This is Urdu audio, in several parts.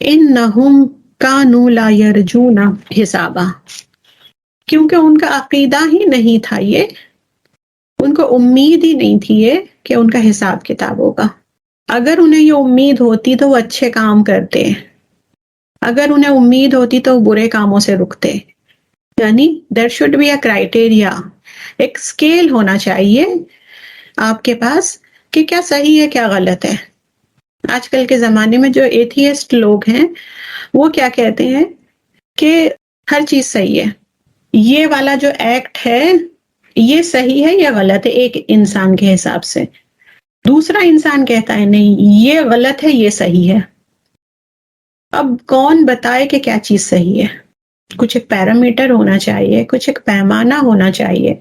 انہم کانوا لا یرجون حسابا، کیونکہ ان کا عقیدہ ہی نہیں تھا یہ، ان کو امید ہی نہیں تھی یہ کہ ان کا حساب کتاب ہوگا۔ اگر انہیں یہ امید ہوتی تو وہ اچھے کام کرتے، اگر انہیں امید ہوتی تو وہ برے کاموں سے رکتے۔ یعنی there should be a criteria، ایک اسکیل ہونا چاہیے آپ کے پاس کہ کیا صحیح ہے کیا غلط ہے۔ آج کل کے زمانے میں جو ایتھیسٹ لوگ ہیں وہ کیا کہتے ہیں کہ ہر چیز صحیح ہے، یہ والا جو ایکٹ ہے یہ صحیح ہے یا غلط ہے ایک انسان کے حساب سے، دوسرا انسان کہتا ہے نہیں یہ غلط ہے یہ صحیح ہے۔ اب کون بتائے کہ کیا چیز صحیح ہے؟ کچھ ایک پیرامیٹر ہونا چاہیے، کچھ ایک پیمانہ ہونا چاہیے۔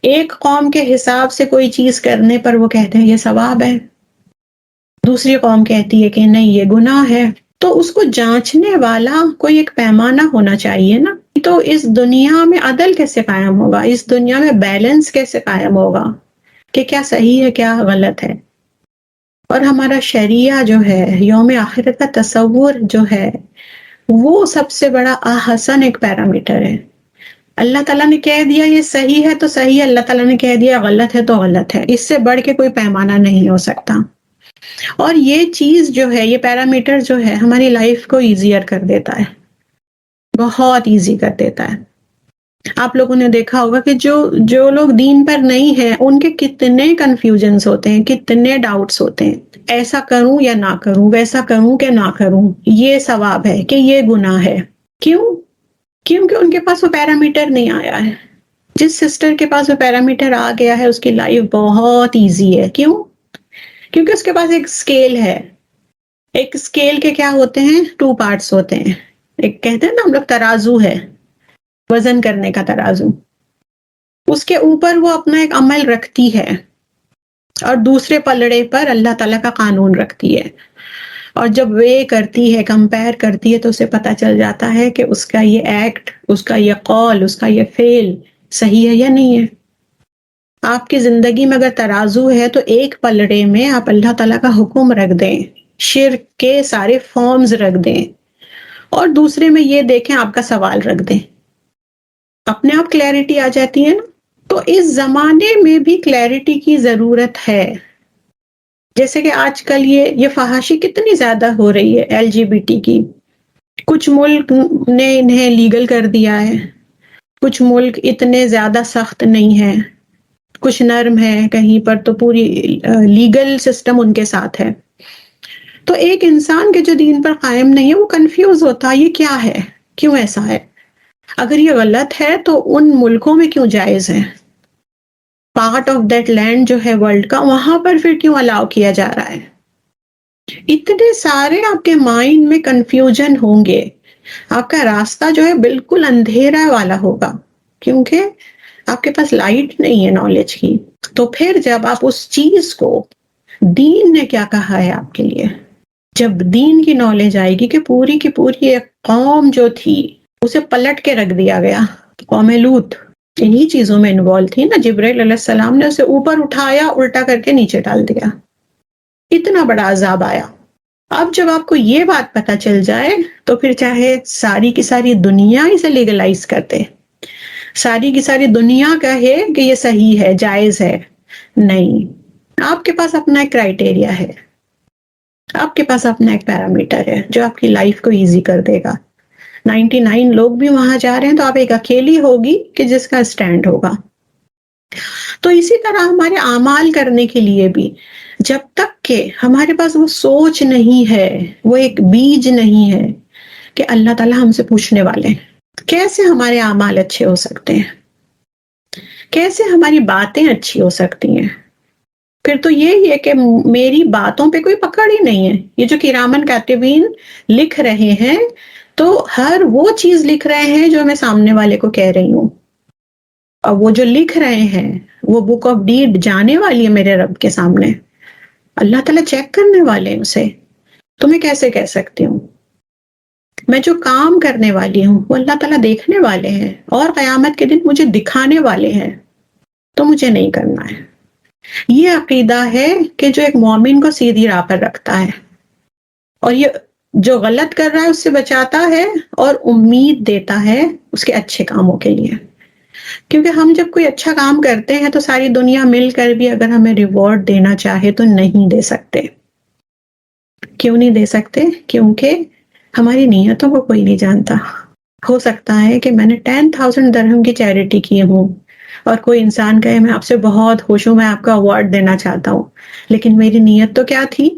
ایک قوم کے حساب سے کوئی چیز کرنے پر وہ کہتے ہیں یہ ثواب ہے، دوسری قوم کہتی ہے کہ نہیں یہ گناہ ہے، تو اس کو جانچنے والا کوئی ایک پیمانہ ہونا چاہیے نا۔ تو اس دنیا میں عدل کیسے قائم ہوگا، اس دنیا میں بیلنس کیسے قائم ہوگا کہ کیا صحیح ہے کیا غلط ہے؟ اور ہمارا شریعہ جو ہے، یوم آخرت کا تصور جو ہے، وہ سب سے بڑا احسن ایک پیرامیٹر ہے۔ اللہ تعالیٰ نے کہہ دیا یہ صحیح ہے تو صحیح ہے، اللہ تعالیٰ نے کہہ دیا غلط ہے تو غلط ہے، اس سے بڑھ کے کوئی پیمانہ نہیں ہو سکتا۔ اور یہ چیز جو ہے، یہ پیرامیٹر جو ہے ہماری لائف کو ایزیئر کر دیتا ہے، بہت ایزی کر دیتا ہے۔ آپ لوگوں نے دیکھا ہوگا کہ جو لوگ دین پر نہیں ہیں ان کے کتنے کنفیوژنز ہوتے ہیں، کتنے ڈاؤٹس ہوتے ہیں، ایسا کروں یا نہ کروں، ویسا کروں کہ نہ کروں، یہ ثواب ہے کہ یہ گناہ ہے۔ کیوں؟ کیونکہ ان کے پاس وہ پیرامیٹر نہیں آیا ہے۔ جس سسٹر کے پاس وہ پیرامیٹر آ گیا ہے اس کی لائف بہت ایزی ہے۔ کیوں؟ کیونکہ اس کے پاس ایک اسکیل ہے۔ ایک اسکیل کے کیا ہوتے ہیں؟ 2 پارٹس ہوتے ہیں۔ ایک کہتے ہیں نا ہم لوگ ترازو ہے، وزن کرنے کا ترازو، اس کے اوپر وہ اپنا ایک عمل رکھتی ہے اور دوسرے پلڑے پر اللہ تعالیٰ کا قانون رکھتی ہے، اور جب وے کرتی ہے، کمپیر کرتی ہے، تو اسے پتہ چل جاتا ہے کہ اس کا یہ ایکٹ، اس کا یہ قول، اس کا یہ فعل صحیح ہے یا نہیں ہے۔ آپ کی زندگی میں اگر ترازو ہے تو ایک پلڑے میں آپ اللہ تعالیٰ کا حکم رکھ دیں، شرک کے سارے فارمز رکھ دیں، اور دوسرے میں یہ دیکھیں آپ کا سوال رکھ دیں، اپنے آپ کلیئرٹی آ جاتی ہے نا۔ تو اس زمانے میں بھی کلیئرٹی کی ضرورت ہے۔ جیسے کہ آج کل یہ فحاشی کتنی زیادہ ہو رہی ہے LGBT کی، کچھ ملک نے انہیں لیگل کر دیا ہے، کچھ ملک اتنے زیادہ سخت نہیں ہیں، کچھ نرم ہے، کہیں پر تو پوری لیگل سسٹم ان کے ساتھ ہے۔ تو ایک انسان کے جو دین پر قائم نہیں ہے وہ کنفیوز ہوتا ہے یہ کیا ہے، کیوں ایسا ہے، اگر یہ غلط ہے تو ان ملکوں میں کیوں جائز ہے، پارٹ آف دیٹ لینڈ جو ہے ورلڈ کا، وہاں پر پھر کیوں الاؤ کیا جا رہا ہے۔ اتنے سارے آپ کے مائنڈ میں کنفیوژن ہوں گے، آپ کا راستہ جو ہے بالکل اندھیرا والا ہوگا، کیونکہ آپ کے پاس لائٹ نہیں ہے نالج کی۔ تو پھر جب آپ اس چیز کو، دین نے کیا کہا ہے آپ کے لیے، جب دین کی نالج آئے گی کہ پوری کی پوری ایک قوم جو تھی اسے پلٹ کے رکھ دیا گیا، قوم لوط انہی چیزوں میں انوالو تھی نا، جبرائیل علیہ السلام نے اسے اوپر اٹھایا، الٹا کر کے نیچے ڈال دیا، اتنا بڑا عذاب آیا۔ اب جب آپ کو یہ بات پتہ چل جائے تو پھر چاہے ساری کی ساری دنیا اسے لیگلائز کرتے، ساری کی ساری دنیا کہے کہ یہ صحیح ہے، جائز ہے، نہیں، آپ کے پاس اپنا ایک کرائٹیریا ہے، آپ کے پاس اپنا ایک پیرامیٹر ہے جو آپ کی لائف کو ایزی کر دے گا۔ 99 لوگ بھی وہاں جا رہے ہیں تو آپ ایک اکیلی ہوگی کہ جس کا سٹینڈ ہوگا۔ تو اسی طرح ہمارے اعمال کرنے کے لیے بھی جب تک کہ ہمارے پاس وہ سوچ نہیں ہے، وہ ایک بیج نہیں ہے کہ اللہ تعالیٰ ہم سے پوچھنے والے ہیں، کیسے ہمارے اعمال اچھے ہو سکتے ہیں، کیسے ہماری باتیں اچھی ہو سکتی ہیں، پھر تو یہی ہے کہ میری باتوں پہ کوئی پکڑ ہی نہیں ہے۔ یہ جو کرامن کاتبین لکھ رہے ہیں تو ہر وہ چیز لکھ رہے ہیں جو میں سامنے والے کو کہہ رہی ہوں، اور وہ جو لکھ رہے ہیں وہ بک آف ڈیڈ جانے والی ہے میرے رب کے سامنے، اللہ تعالیٰ چیک کرنے والے ہیں اسے، تو میں کیسے کہہ سکتی ہوں؟ میں جو کام کرنے والی ہوں وہ اللہ تعالیٰ دیکھنے والے ہیں اور قیامت کے دن مجھے دکھانے والے ہیں، تو مجھے نہیں کرنا ہے۔ یہ عقیدہ ہے کہ جو ایک مومن کو سیدھی راہ پر رکھتا ہے، اور یہ جو غلط کر رہا ہے اس سے بچاتا ہے اور امید دیتا ہے اس کے اچھے کاموں کے لیے. کیونکہ ہم جب کوئی اچھا کام کرتے ہیں تو ساری دنیا مل کر بھی اگر ہمیں ریوارڈ دینا چاہے تو نہیں دے سکتے. کیوں نہیں دے سکتے؟ کیونکہ ہماری نیتوں کو کوئی نہیں جانتا. ہو سکتا ہے کہ میں نے 10,000 درہم کی چیریٹی کی ہوں اور کوئی انسان کہے میں آپ سے بہت خوش ہوں، میں آپ کو اوارڈ دینا چاہتا ہوں، لیکن میری نیت تو کیا تھی؟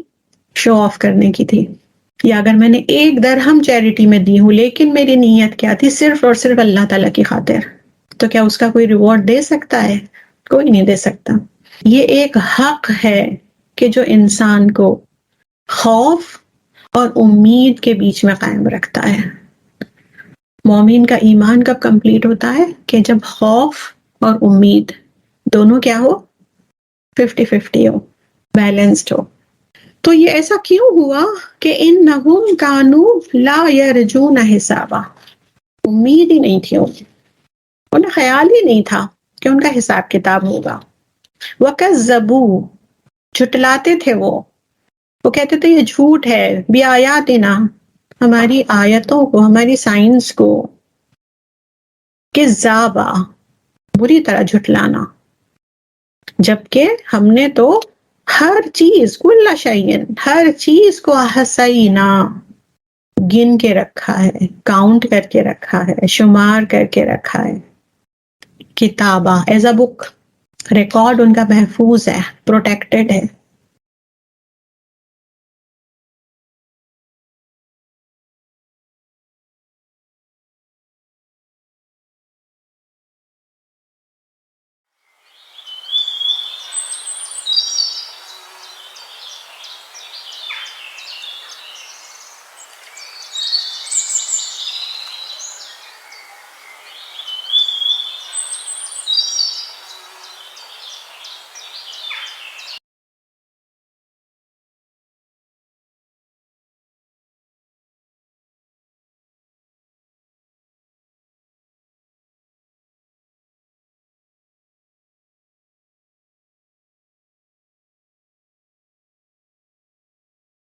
شو آف کرنے کی تھی. یا اگر میں نے 1 درہم چیریٹی میں دی ہوں لیکن میری نیت کیا تھی؟ صرف اور صرف اللہ تعالیٰ کی خاطر، تو کیا اس کا کوئی ریوارڈ دے سکتا ہے؟ کوئی نہیں دے سکتا. یہ ایک حق ہے کہ جو انسان کو خوف اور امید کے بیچ میں قائم رکھتا ہے. مومن کا ایمان کب کمپلیٹ ہوتا ہے؟ کہ جب خوف اور امید دونوں کیا ہو؟ 50-50 ہو، بیلنسڈ ہو. تو یہ ایسا کیوں ہوا کہ انہم کانوا لا یرجون حسابا، امید ہی نہیں تھی انہیں خیال ہی نہیں تھا کہ ان کا حساب کتاب ہوگا. وَكَذَّبُوا، جھٹلاتے تھے وہ کہتے تھے یہ جھوٹ ہے، بِآیاتنا، ہماری آیتوں کو، ہماری سائنس کو، کذابا، بری طرح جھٹلانا، جبکہ ہم نے تو ہر چیز، کل شیء، ہر چیز کو احصینا، گن کے رکھا ہے، کاؤنٹ کر کے رکھا ہے، شمار کر کے رکھا ہے. کتابہ as a book, record in کا محفوظ ہے، پروٹیکٹڈ ہے.